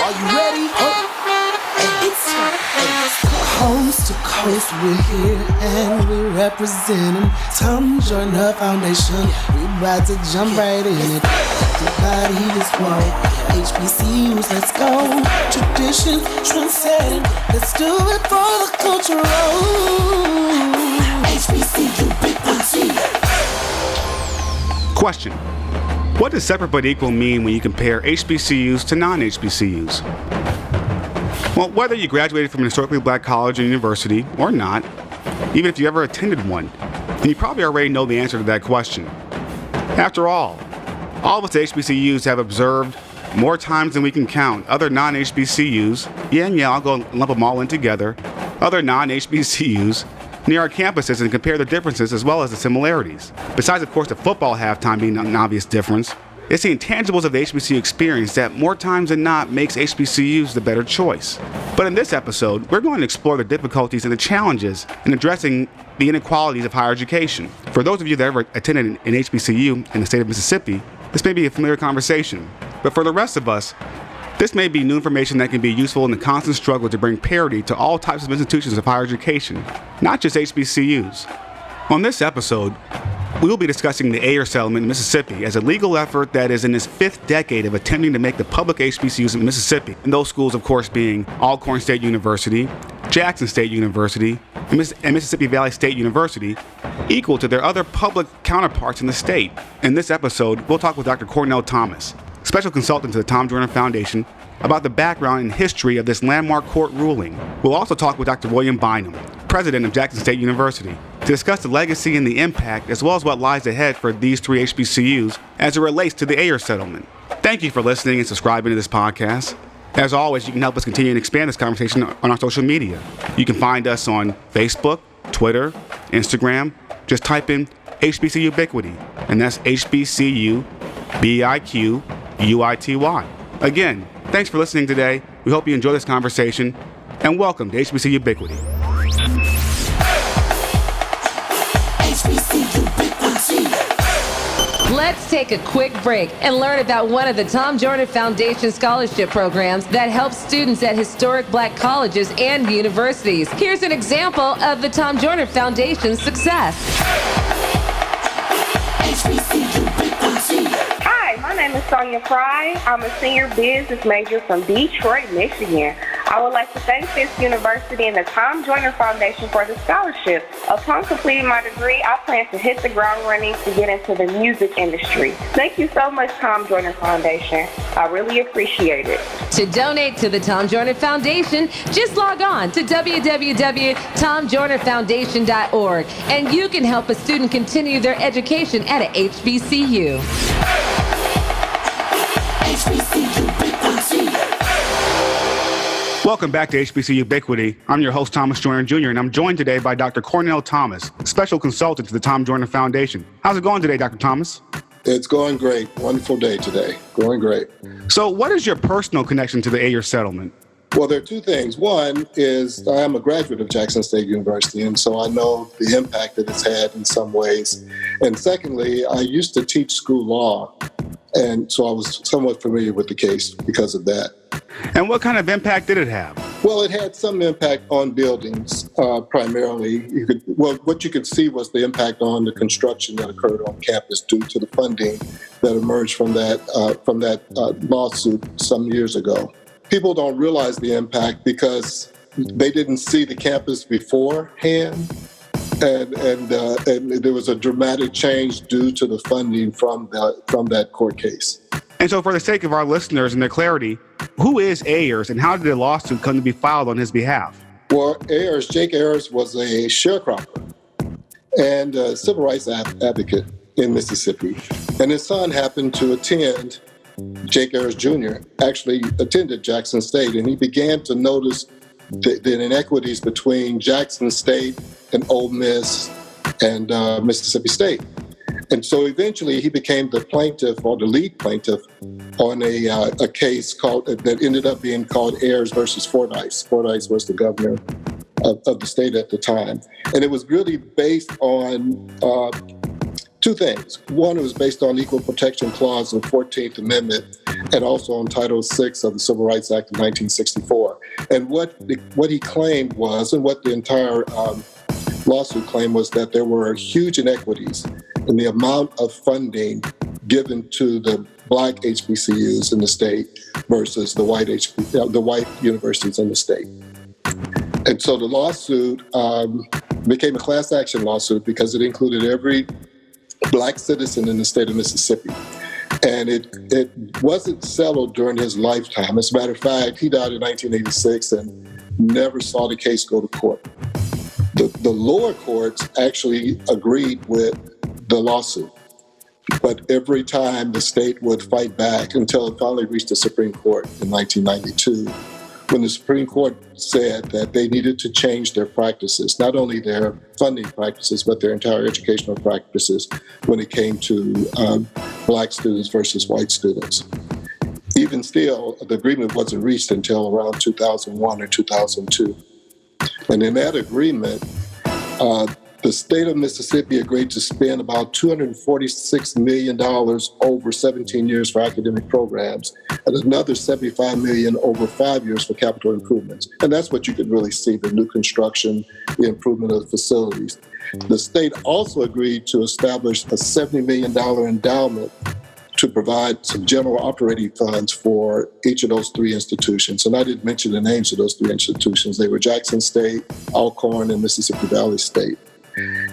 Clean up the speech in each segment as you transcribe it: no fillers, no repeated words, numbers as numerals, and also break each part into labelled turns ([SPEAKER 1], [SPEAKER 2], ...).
[SPEAKER 1] Are you ready? It's coast to coast, we're here and we representing Tom Joyner Foundation. We about to jump right in it. The body is woke. HBCUs, let's go. Tradition, trendsetting. Let's do it for the culture. HBCU, big
[SPEAKER 2] Question: what does separate but equal mean when you compare HBCUs to non-HBCUs? Well, whether you graduated from an historically black college or university or not, even if you ever attended one, then you probably already know the answer to that question. After all of us at HBCUs have observed more times than we can count other non-HBCUs, I'll go lump them all in together, other non-HBCUs near our campuses and compare the differences as well as the similarities. Besides, of course, the football halftime being an obvious difference, it's the intangibles of the HBCU experience that more times than not makes HBCUs the better choice. But in this episode, we're going to explore the difficulties and the challenges in addressing the inequalities of higher education. For those of you that ever attended an HBCU in the state of Mississippi, this may be a familiar conversation. But for the rest of us, this may be new information that can be useful in the constant struggle to bring parity to all types of institutions of higher education, not just HBCUs. On this episode, we will be discussing the Ayers Settlement in Mississippi as a legal effort that is in its fifth decade of attempting to make the public HBCUs in Mississippi, and those schools, of course, being Alcorn State University, Jackson State University, and Mississippi Valley State University, equal to their other public counterparts in the state. In this episode, we'll talk with Dr. Cornell Thomas, special consultant to the Tom Joyner Foundation, about the background and history of this landmark court ruling. We'll also talk with Dr. William Bynum, president of Jackson State University, to discuss the legacy and the impact, as well as what lies ahead for these three HBCUs as it relates to the Ayers Settlement. Thank you for listening and subscribing to this podcast. As always, you can help us continue and expand this conversation on our social media. You can find us on Facebook, Twitter, Instagram. Just type in HBCU Ubiquity, and that's HBCUBIQUITY. Again, thanks for listening today. We hope you enjoy this conversation, and welcome to HBCU Ubiquity.
[SPEAKER 3] Let's take a quick break and learn about one of the Tom Joyner Foundation scholarship programs that helps students at historic black colleges and universities. Here's an example of the Tom Joyner Foundation's success.
[SPEAKER 4] Hi, my name is Sonia Fry. I'm a senior business major from Detroit, Michigan. I would like to thank this university and the Tom Joyner Foundation for the scholarship. Upon completing my degree, I plan to hit the ground running to get into the music industry. Thank you so much, Tom Joyner Foundation. I really appreciate it.
[SPEAKER 3] To donate to the Tom Joyner Foundation, just log on to www.tomjoynerfoundation.org and you can help a student continue their education at a HBCU.
[SPEAKER 2] Welcome back to HBCU Ubiquity. I'm your host, Thomas Joyner Jr., and I'm joined today by Dr. Cornell Thomas, special consultant to the Tom Joyner Foundation. How's it going today, Dr. Thomas?
[SPEAKER 5] It's going great. Wonderful day today. Going great.
[SPEAKER 2] So what is your personal connection to the Ayers Settlement?
[SPEAKER 5] Well, there are two things. One is I am a graduate of Jackson State University, and so I know the impact that it's had in some ways. And secondly, I used to teach school law, and so I was somewhat familiar with the case because of that.
[SPEAKER 2] And what kind of impact did it have?
[SPEAKER 5] Well, it had some impact on buildings, primarily. What you could see was the impact on the construction that occurred on campus due to the funding that emerged from that lawsuit some years ago. People don't realize the impact because they didn't see the campus beforehand, and there was a dramatic change due to the funding from that court case.
[SPEAKER 2] And so for the sake of our listeners and their clarity, who is Ayers and how did the lawsuit come to be filed on his behalf?
[SPEAKER 5] Well, Jake Ayers was a sharecropper and a civil rights advocate in Mississippi. And his son happened to attend, Jake Ayers Jr. actually attended Jackson State, and he began to notice the inequities between Jackson State and Ole Miss and Mississippi State. And so eventually he became the plaintiff or the lead plaintiff on a case that ended up being called Ayers versus Fordyce. Fordyce was the governor of the state at the time. And it was really based on two things. One, it was based on equal protection clause of the 14th Amendment. and also on Title VI of the Civil Rights Act of 1964. And what he claimed was, and what the entire lawsuit claimed was, that there were huge inequities in the amount of funding given to the Black HBCUs in the state versus the white universities in the state. And so the lawsuit became a class action lawsuit because it included every Black citizen in the state of Mississippi. And it wasn't settled during his lifetime. As a matter of fact, he died in 1986 and never saw the case go to court. The lower courts actually agreed with the lawsuit, but every time the state would fight back until it finally reached the Supreme Court in 1992, when the Supreme Court said that they needed to change their practices, not only their funding practices, but their entire educational practices when it came to Black students versus white students. Even still, the agreement wasn't reached until around 2001 or 2002. And in that agreement, the state of Mississippi agreed to spend about $246 million over 17 years for academic programs and another $75 million over 5 years for capital improvements. And that's what you could really see, the new construction, the improvement of the facilities. The state also agreed to establish a $70 million endowment to provide some general operating funds for each of those three institutions. And I didn't mention the names of those three institutions. They were Jackson State, Alcorn, and Mississippi Valley State.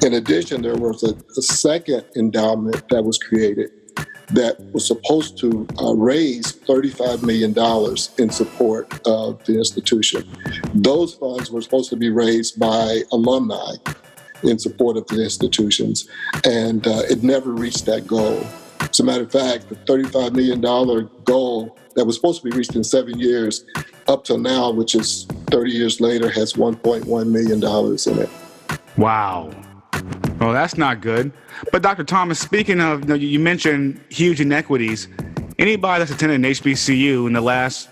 [SPEAKER 5] In addition, there was a second endowment that was created that was supposed to raise $35 million in support of the institution. Those funds were supposed to be raised by alumni in support of the institutions, and it never reached that goal. As a matter of fact, the $35 million goal that was supposed to be reached in 7 years, up till now, which is 30 years later, has $1.1 million in it.
[SPEAKER 2] Wow. Well, that's not good. But Dr. Thomas, speaking of, you mentioned huge inequities. Anybody that's attended an HBCU in the last,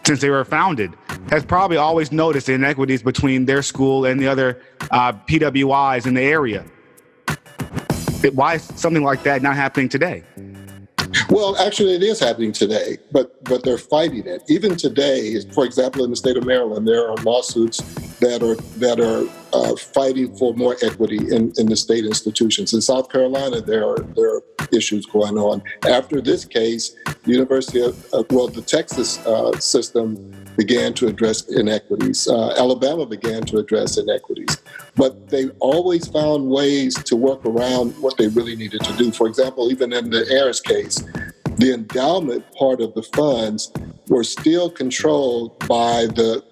[SPEAKER 2] since they were founded, has probably always noticed the inequities between their school and the other PWIs in the area. Why is something like that not happening today?
[SPEAKER 5] Well, actually, it is happening today, but they're fighting it. Even today, for example, in the state of Maryland, there are lawsuits that are fighting for more equity in the state institutions. In South Carolina, there are issues going on. After this case, the Texas system began to address inequities. Alabama began to address inequities. But they always found ways to work around what they really needed to do. For example, even in the Ayers case, the endowment part of the funds were still controlled by the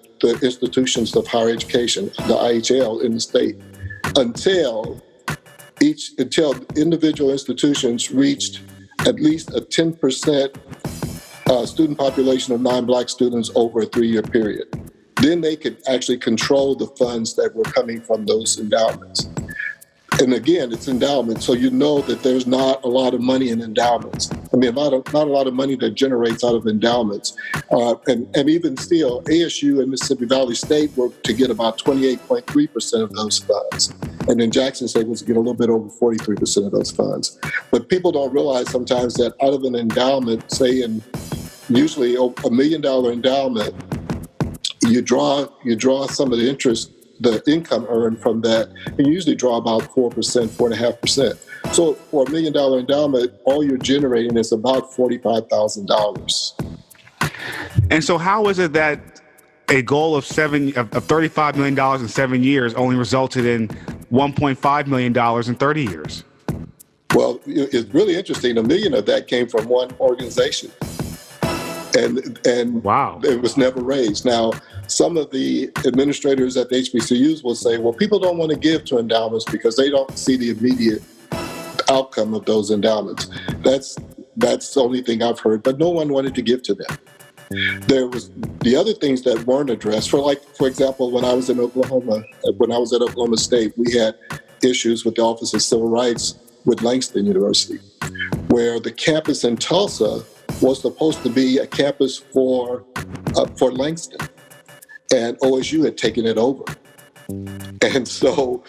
[SPEAKER 5] institutions of higher education, the IHL in the state, until individual institutions reached at least a 10% student population of non-Black students over a 3-year period. Then they could actually control the funds that were coming from those endowments. And again, it's endowment, so you know that there's not a lot of money in endowments. I mean, not a lot of money that generates out of endowments. And even still, ASU and Mississippi Valley State were to get about 28.3% of those funds. And then Jackson State was to get a little bit over 43% of those funds. But people don't realize sometimes that out of an endowment, say usually a $1 million endowment, you draw some of the interest, the income earned from that, and you usually draw about 4%, 4.5%. So for $1 million endowment, all you're generating is about $45,000.
[SPEAKER 2] And so how is it that a goal of $35 million in 7 years only resulted in $1.5 million in 30 years?
[SPEAKER 5] Well, it's really interesting. $1 million of that came from one organization. And wow, it was never raised. Now, some of the administrators at the HBCUs will say, well, people don't want to give to endowments because they don't see the immediate outcome of those endowments. That's the only thing I've heard, but no one wanted to give to them. There was the other things that weren't addressed. For example, when I was at Oklahoma State, we had issues with the Office of Civil Rights with Langston University, where the campus in Tulsa was supposed to be a campus for Langston, and OSU had taken it over. And so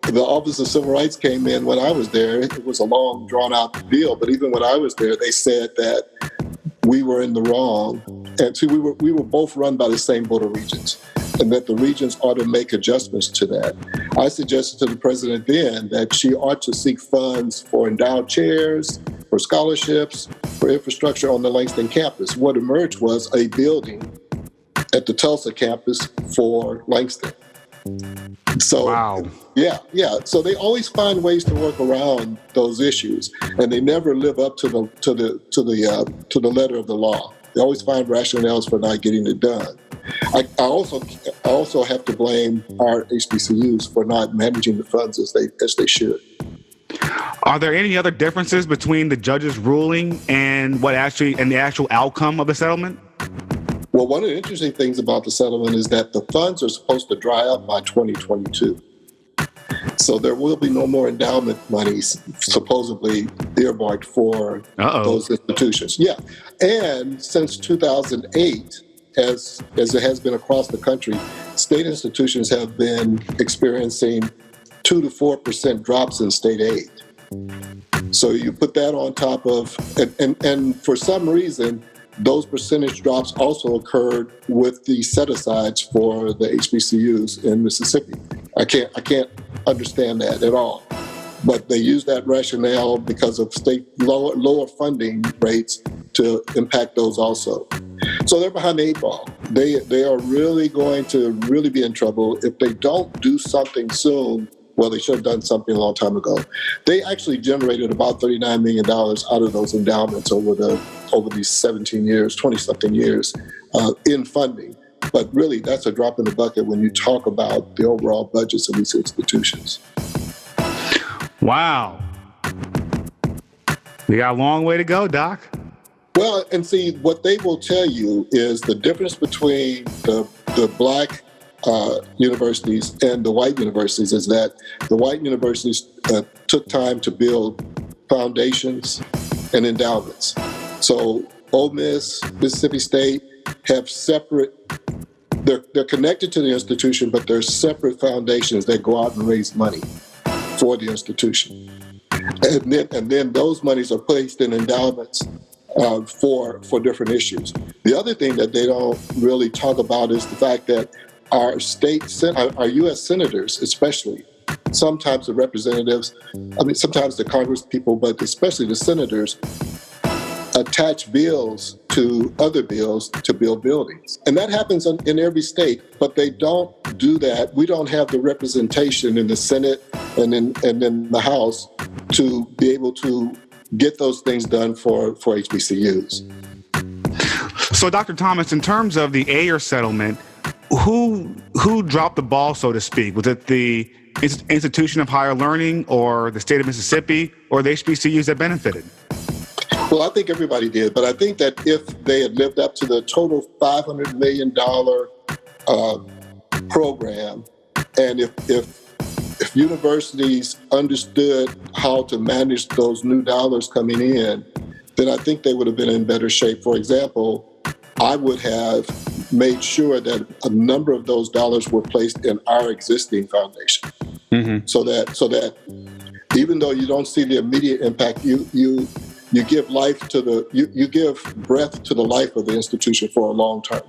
[SPEAKER 5] the Office of Civil Rights came in when I was there. It was a long, drawn-out deal, but even when I was there, they said that we were in the wrong. And see, we were both run by the same board of regents, and that the regents ought to make adjustments to that. I suggested to the president then that she ought to seek funds for endowed chairs, for scholarships, for infrastructure on the Langston campus. What emerged was a building at the Tulsa campus for Langston. So,
[SPEAKER 2] wow.
[SPEAKER 5] Yeah. So they always find ways to work around those issues, and they never live up to the letter of the law. They always find rationales for not getting it done. I also have to blame our HBCUs for not managing the funds as they should.
[SPEAKER 2] Are there any other differences between the judge's ruling and the actual outcome of the settlement?
[SPEAKER 5] Well, one of the interesting things about the settlement is that the funds are supposed to dry up by 2022. So there will be no more endowment monies supposedly earmarked for those institutions. Yeah. And since 2008, as it has been across the country, state institutions have been experiencing 2 to 4% drops in state aid. So you put that on top of, and for some reason, those percentage drops also occurred with the set-asides for the HBCUs in Mississippi. I can't understand that at all. But they use that rationale because of state lower funding rates to impact those also. So they're behind the 8 ball. They are really going to really be in trouble if they don't do something soon. Well, they should have done something a long time ago. They actually generated about $39 million out of those endowments over these 17 years, 20-something years in funding. But really, that's a drop in the bucket when you talk about the overall budgets of these institutions.
[SPEAKER 2] Wow. We got a long way to go, Doc.
[SPEAKER 5] Well, and see, what they will tell you is the difference between the black universities and the white universities is that the white universities took time to build foundations and endowments. So Ole Miss, Mississippi State have separate, they're connected to the institution, but they're separate foundations that go out and raise money for the institution. And then those monies are placed in endowments for different issues. The other thing that they don't really talk about is the fact that our U.S. senators, especially, sometimes the representatives, sometimes the Congress people, but especially the senators, attach bills to other bills to build buildings. And that happens in every state, but they don't do that. We don't have the representation in the Senate and in the House to be able to get those things done for HBCUs.
[SPEAKER 2] So, Dr. Thomas, in terms of the Ayers settlement, who dropped the ball, so to speak? Was it the institution of higher learning or the state of Mississippi or the HBCUs that benefited?
[SPEAKER 5] Well, I think everybody did, but I think that if they had lived up to the total $500 million program, and if universities understood how to manage those new dollars coming in, then I think they would have been in better shape. For example, I would have made sure that a number of those dollars were placed in our existing foundation, so that even though you don't see the immediate impact, you give life to you give breath to the life of the institution for a long term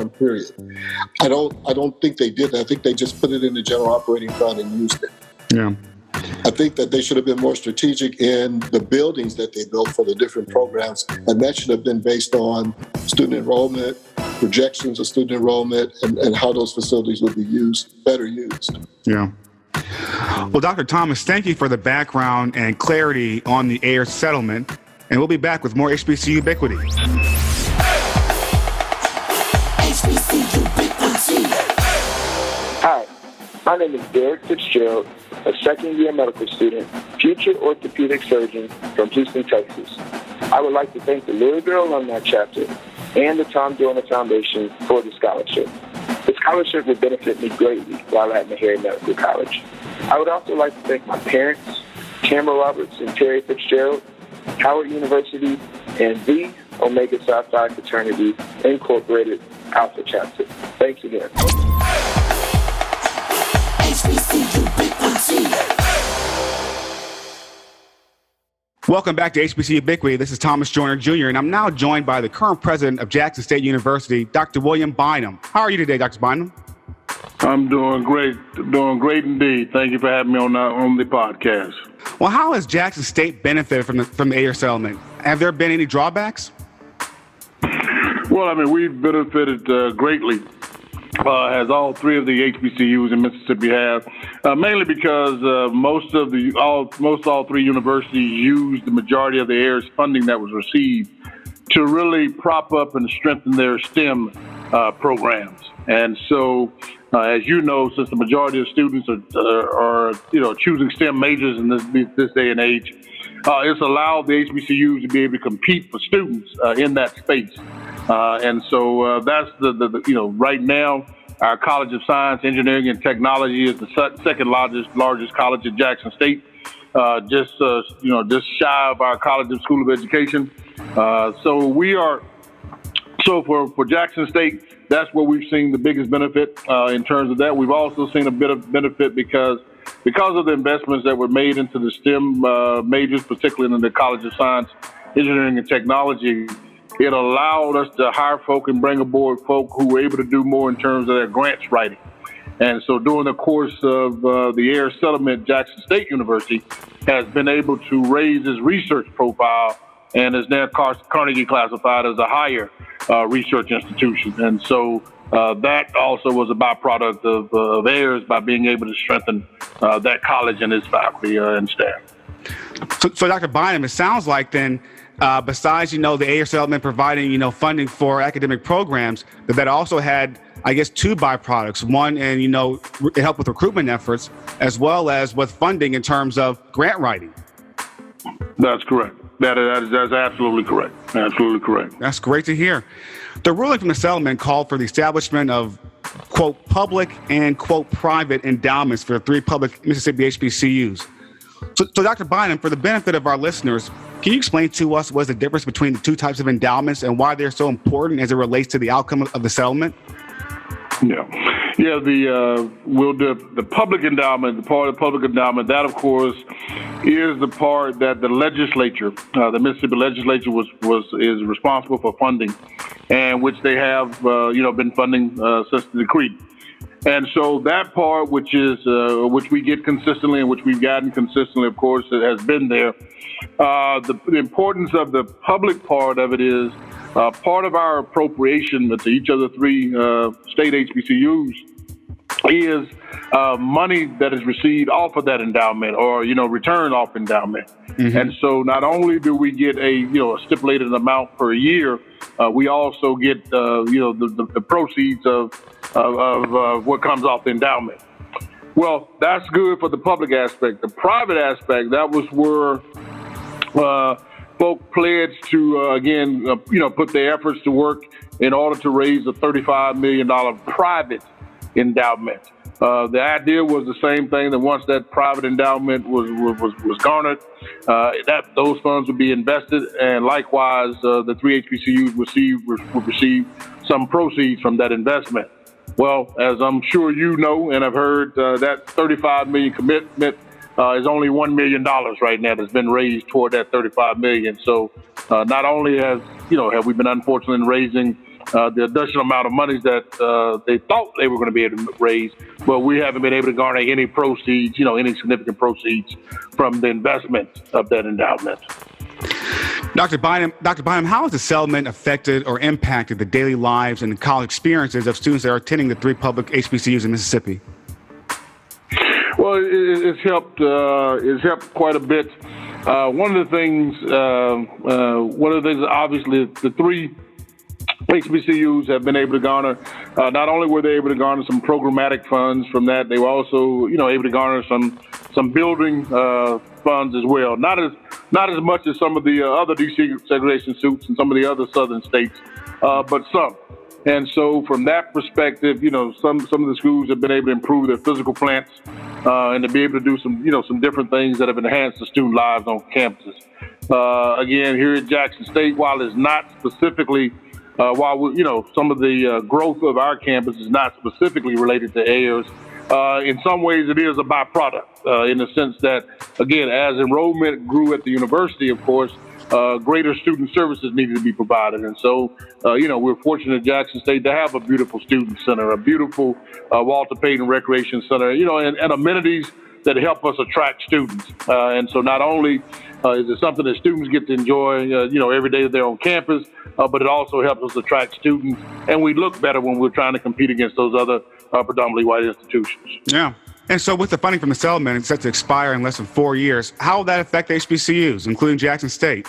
[SPEAKER 5] period. I don't think they did that. I think they just put it in the general operating fund and used it.
[SPEAKER 2] Yeah.
[SPEAKER 5] I think that they should have been more strategic in the buildings that they built for the different programs, and that should have been based on student enrollment, projections of student enrollment, and how those facilities would be better used.
[SPEAKER 2] Yeah. Well, Dr. Thomas, thank you for the background and clarity on the Ayers settlement, and we'll be back with more HBCU Ubiquity.
[SPEAKER 6] Hi, my name is Derek Fitzgerald, a second-year medical student, future orthopedic surgeon from Houston, Texas. I would like to thank the Louisville Alumni Chapter and the Tom Joyner Foundation for the scholarship. The scholarship will benefit me greatly while at Meharry Medical College. I would also like to thank my parents, Tamara Roberts and Terry Fitzgerald, Howard University, and the Omega Psi Phi Fraternity Incorporated Alpha Chapter. Thanks again.
[SPEAKER 2] Welcome back to HBCU Ubiquity. This is Thomas Joyner Jr., and I'm now joined by the current president of Jackson State University, Dr. William Bynum. How are you today, Dr. Bynum?
[SPEAKER 7] I'm doing great indeed. Thank you for having me on the podcast.
[SPEAKER 2] Well, how has Jackson State benefited from the Ayers Settlement? Have there been any drawbacks?
[SPEAKER 7] Well, I mean, we've benefited greatly, as all three of the HBCUs in Mississippi have, mainly because most all three universities used the majority of the Ayers funding that was received to really prop up and strengthen their STEM programs. And so, as you know, since the majority of students are choosing STEM majors in this day and age, it's allowed the HBCUs to be able to compete for students in that space. And so that's right now, our College of Science, Engineering, and Technology is the second largest college at Jackson State, just shy of our College of School of Education. So for Jackson State, that's where we've seen the biggest benefit in terms of that. We've also seen a bit of benefit because of the investments that were made into the STEM majors, particularly in the College of Science, Engineering, and Technology. It allowed us to hire folk and bring aboard folk who were able to do more in terms of their grants writing. And so during the course of the Ayers Settlement, Jackson State University has been able to raise its research profile and is now Carnegie classified as a higher research institution. And so that also was a byproduct of Ayers by being able to strengthen that college and its faculty and staff.
[SPEAKER 2] So Dr. Bynum, it sounds like then, besides, the Ayers Settlement providing, funding for academic programs, that also had, I guess, two byproducts. One, and, it helped with recruitment efforts, as well as with funding in terms of grant writing.
[SPEAKER 7] That's correct. That's absolutely correct. Absolutely correct.
[SPEAKER 2] That's great to hear. The ruling from the settlement called for the establishment of, quote, public and, quote, private endowments for the three public Mississippi HBCUs. So Dr. Bynum, for the benefit of our listeners, can you explain to us what's the difference between the two types of endowments and why they're so important as it relates to the outcome of the settlement?
[SPEAKER 7] Yeah. The public endowment, the part of the public endowment, that of course is the part that the legislature, the Mississippi legislature, is responsible for funding, and which they have been funding since the decree. And so that part, which we get consistently and which we've gotten consistently, of course, it has been there. The importance of the public part of it is part of our appropriation to each of the three state HBCUs is money that is received off of that endowment or, return off endowment. Mm-hmm. And so not only do we get a stipulated amount per year, we also get, the proceeds of what comes off the endowment. Well, that's good for the public aspect. The private aspect, that was where folk pledged to, put their efforts to work in order to raise a $35 million private endowment. The idea was the same thing, that once that private endowment was garnered, those funds would be invested, and likewise, the three HBCUs would receive some proceeds from that investment. Well, as I'm sure you know and have heard, that $35 million commitment is only $1 million right now that's been raised toward that $35 million. So not only have we been unfortunate in raising the additional amount of monies that they thought they were going to be able to raise, but we haven't been able to garner any proceeds, any significant proceeds from the investment of that endowment.
[SPEAKER 2] Dr. Bynum, how has the settlement affected or impacted the daily lives and the college experiences of students that are attending the three public HBCUs in Mississippi?
[SPEAKER 7] Well, it's helped quite a bit. One of the things, obviously, the three HBCUs have been able to garner. Not only were they able to garner some programmatic funds from that, they were also, able to garner some building funds as well. Not as much as some of the other desegregation suits in some of the other southern states, but some. And so, from that perspective, some of the schools have been able to improve their physical plants and to be able to do some different things that have enhanced the student lives on campuses. Again, here at Jackson State, while it's not specifically some of the growth of our campus is not specifically related to Ayers. In some ways, it is a byproduct in the sense that again, as enrollment grew at the university, of course, greater student services needed to be provided. And so, we're fortunate at Jackson State to have a beautiful student center, a beautiful Walter Payton Recreation Center, and amenities that help us attract students. And so not only is it something that students get to enjoy, every day that they're on campus, but it also helps us attract students. And we look better when we're trying to compete against those other predominantly white institutions.
[SPEAKER 2] Yeah. And so with the funding from the settlement, it's set to expire in less than 4 years. How will that affect HBCUs, including Jackson State?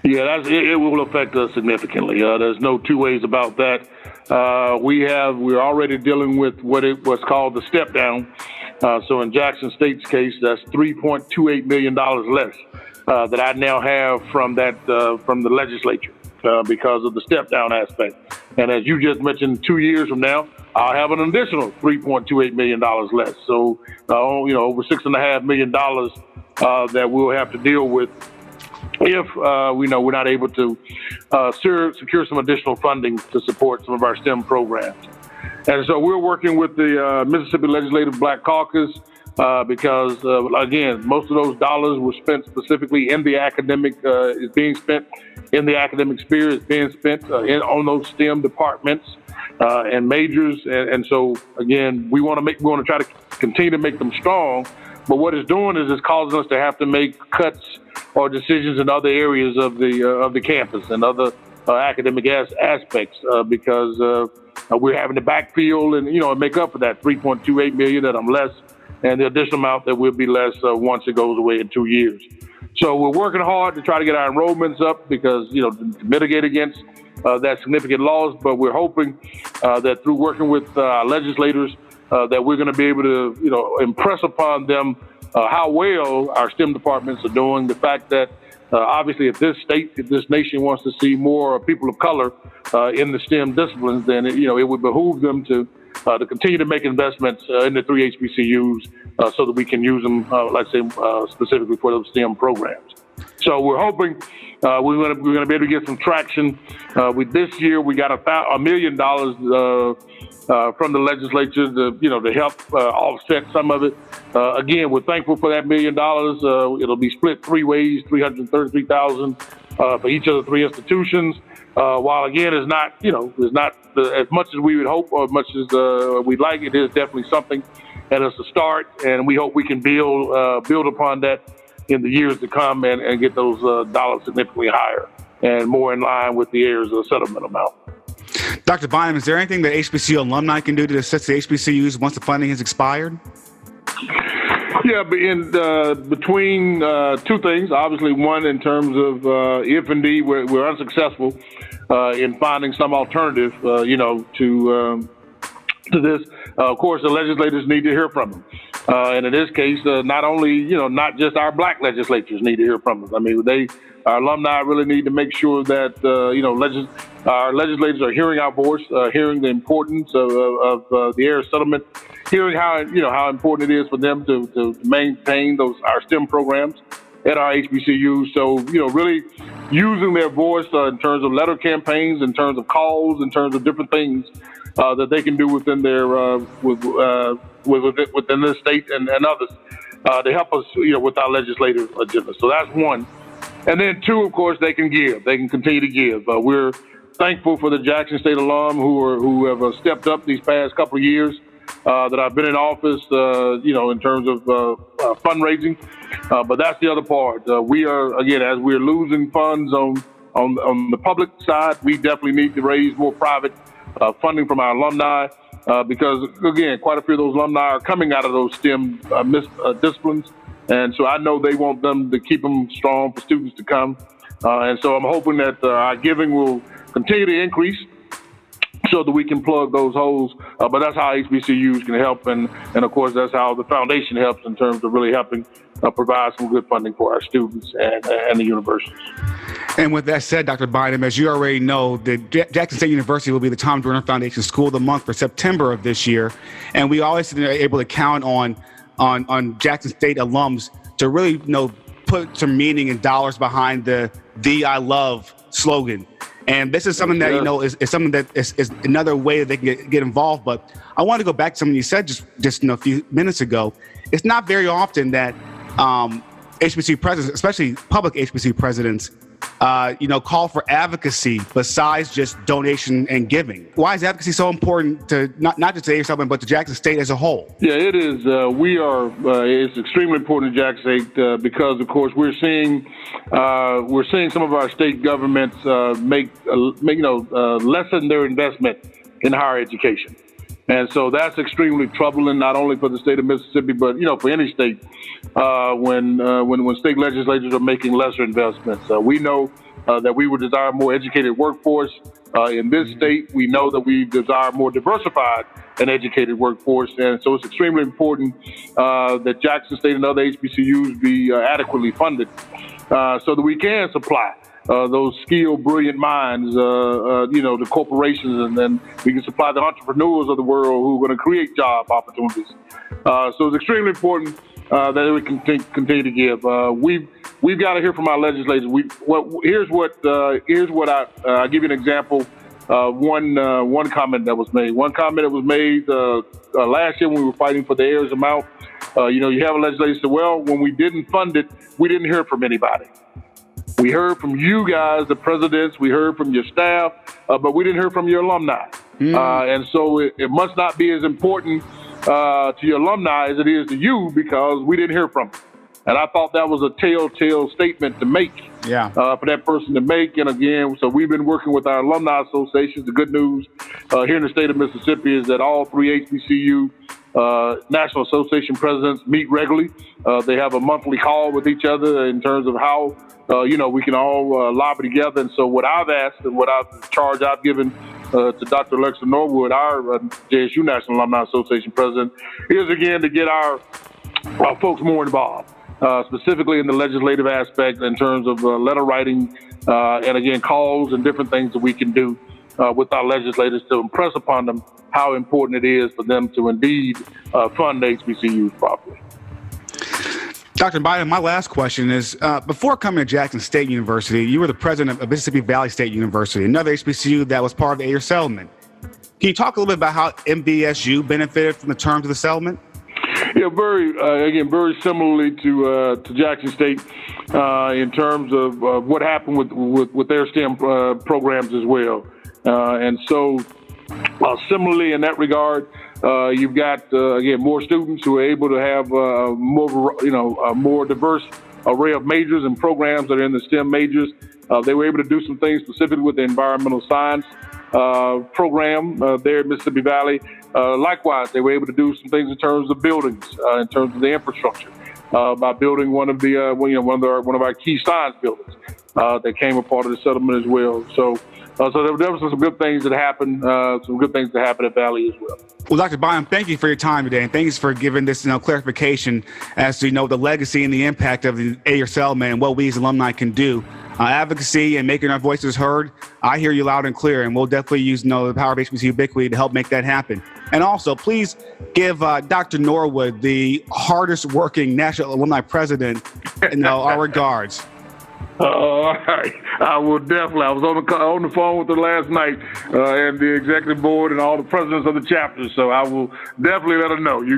[SPEAKER 7] Yeah, it will affect us significantly. There's no two ways about that. We're already dealing with what's called the step down. So in Jackson State's case, that's $3.28 million less that I now have from the legislature because of the step down aspect. And as you just mentioned, 2 years from now, I'll have an additional $3.28 million less. So, over $6.5 million that we'll have to deal with if we're not able to secure some additional funding to support some of our STEM programs. And so we're working with the Mississippi Legislative Black Caucus because, again, most of those dollars were spent specifically in the academic, is being spent in the academic sphere, is being spent on those STEM departments and majors. And so, again, we want to try to continue to make them strong. But what it's doing is it's causing us to have to make cuts or decisions in other areas of the campus and other academic aspects because we're having to backfill and make up for that $3.28 million that I'm less, and the additional amount that will be less once it goes away in 2 years. So we're working hard to try to get our enrollments up because to mitigate against that significant loss. But we're hoping that through working with our legislators that we're going to be able to impress upon them how well our STEM departments are doing. The fact that obviously if this nation wants to see more people of color in the STEM disciplines, then it would behoove them to continue to make investments in the 3 HBCUs so that we can use them, specifically for those STEM programs. So we're hoping we're going to be able to get some traction. With this year, we got $1 million from the legislature to help offset some of it. Again, we're thankful for that $1 million. It'll be split 3 ways, $333,000 for each of the 3 institutions. While again, it's not as much as we would hope or as much as we'd like. It is definitely something, and it's a start. And we hope we can build upon that in the years to come and get those dollars significantly higher and more in line with the Ayers Settlement amount.
[SPEAKER 2] Dr. Bynum, is there anything that HBCU alumni can do to assist the HBCUs once the funding has expired?
[SPEAKER 7] Yeah, between 2 things. Obviously, one in terms of if indeed we're unsuccessful in finding some alternative, to this. Of course, the legislators need to hear from them. And in this case, not just our black legislatures need to hear from us. I mean, our alumni really need to make sure that, our legislators are hearing our voice, hearing the importance of the Ayers Settlement, hearing how important it is for them to maintain our STEM programs at our HBCUs. So, really using their voice in terms of letter campaigns, in terms of calls, in terms of different things that they can do within their within the state and others to help us, with our legislative agenda. So that's one. And then 2, of course, they can give. They can continue to give. We're thankful for the Jackson State alum who have stepped up these past couple of years that I've been in office, in terms of fundraising. But that's the other part. We are, again, as we're losing funds on the public side, we definitely need to raise more private funding from our alumni because, again, quite a few of those alumni are coming out of those STEM disciplines. And so I know they want them to keep them strong for students to come. And so I'm hoping that our giving will continue to increase so that we can plug those holes. But that's how HBCUs can help. And of course, that's how the foundation helps in terms of really helping provide some good funding for our students and the universities.
[SPEAKER 2] And with that said, Dr. Bynum, as you already know, the Jackson State University will be the Tom Joyner Foundation School of the Month for September of this year. And we always are able to count on Jackson State alums to really, put some meaning and dollars behind the I love slogan. And this is something that, is something that is another way that they can get involved. But I want to go back to something you said just a few minutes ago. It's not very often that HBCU presidents, especially public HBCU presidents, call for advocacy besides just donation and giving. Why is advocacy so important to not just to Ayers Settlement, but to Jackson State as a whole?
[SPEAKER 7] Yeah, it is. It's extremely important to Jackson State because, of course, we're seeing some of our state governments lessen their investment in higher education. And so that's extremely troubling, not only for the state of Mississippi, but, for any state, when state legislatures are making lesser investments. We know that we would desire a more educated workforce. In this state, we know that we desire a more diversified and educated workforce. And so it's extremely important that Jackson State and other HBCUs be adequately funded so that we can supply those skilled, brilliant minds, the corporations, and then we can supply the entrepreneurs of the world who are going to create job opportunities. So it's extremely important that we can continue to give. We've got to hear from our legislators. Here's what I'll give you an example. One comment that was made. One comment that was made last year when we were fighting for the Ayers amount. You have a legislator say, well, when we didn't fund it, we didn't hear from anybody. We heard from you guys, the presidents. We heard from your staff, but we didn't hear from your alumni. And so it must not be as important to your alumni as it is to you because we didn't hear from them. And I thought that was a telltale statement to make for that person to make. And again, so we've been working with our alumni associations. The good news here in the state of Mississippi is that all three HBCU National Association presidents meet regularly. They have a monthly call with each other in terms of how we can all lobby together. And so what I've asked and the charge I've given to Dr. Alexa Norwood, our JSU National Alumni Association president, is again to get our folks more involved, specifically in the legislative aspect in terms of letter writing and again calls and different things that we can do with our legislators to impress upon them how important it is for them to indeed fund the HBCUs properly.
[SPEAKER 2] Dr. Bynum, my last question is, before coming to Jackson State University, you were the president of Mississippi Valley State University, another HBCU that was part of the Ayers Settlement. Can you talk a little bit about how MVSU benefited from the terms of the settlement?
[SPEAKER 7] Yeah, very similarly to Jackson State in terms of what happened with their STEM programs as well. And so similarly in that regard, you've got, again, more students who are able to have a more diverse array of majors and programs that are in the STEM majors. They were able to do some things specifically with the environmental science program there at Mississippi Valley. Likewise, they were able to do some things in terms of buildings, in terms of the infrastructure, by building one of our key science buildings that came a part of the settlement as well. So there were some good things that happened, at Valley as well.
[SPEAKER 2] Well, Dr. Bynum, thank you for your time today, and thanks for giving this clarification as to the legacy and the impact of the Ayers Settlement and what we as alumni can do. Advocacy and making our voices heard, I hear you loud and clear, and we'll definitely use the power of HBCU ubiquity to help make that happen. And also, please give Dr. Norwood, the hardest working National Alumni President, our regards.
[SPEAKER 7] All right. I will definitely. I was on the phone with her last night and the executive board and all the presidents of the chapters. So I will definitely let her know. You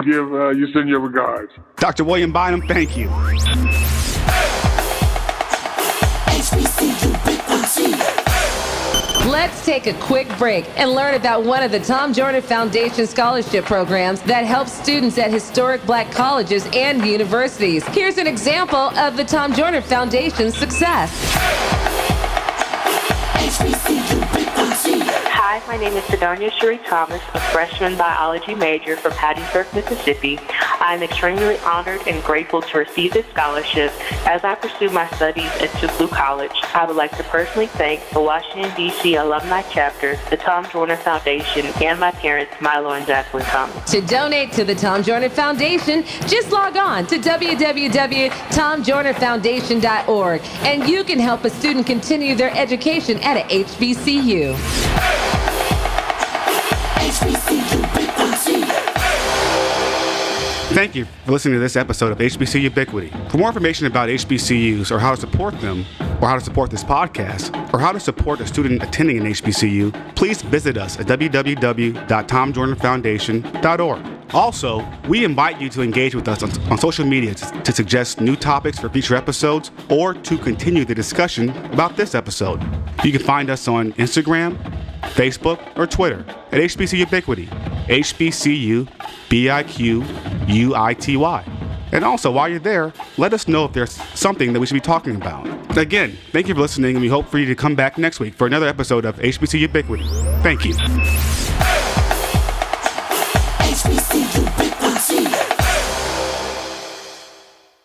[SPEAKER 7] send your regards.
[SPEAKER 2] Dr. William Bynum, thank you.
[SPEAKER 3] Let's take a quick break and learn about one of the Tom Joyner Foundation scholarship programs that helps students at historic Black colleges and universities. Here's an example of the Tom Joyner Foundation's success.
[SPEAKER 8] Hi, my name is Sidonia Cherie Thomas, a freshman biology major from Hattiesburg, Mississippi. I am extremely honored and grateful to receive this scholarship as I pursue my studies at Tougaloo College. I would like to personally thank the Washington, D.C. Alumni Chapter, the Tom Joyner Foundation, and my parents, Milo and Jacqueline Thomas.
[SPEAKER 3] To donate to the Tom Joyner Foundation, just log on to www.tomjoynerfoundation.org, and you can help a student continue their education at a HBCU.
[SPEAKER 2] Thank you for listening to this episode of HBCU Ubiquity. For more information about HBCUs or how to support them, or how to support this podcast, or how to support a student attending an HBCU, please visit us at www.tomjoynerfoundation.org. Also, we invite you to engage with us on social media to suggest new topics for future episodes or to continue the discussion about this episode. You can find us on Instagram, Facebook, or Twitter at HBCU Ubiquity, HBCU BIQUITY. And also, while you're there, let us know if there's something that we should be talking about. Again, thank you for listening, and we hope for you to come back next week for another episode of HBCU Ubiquity. Thank you.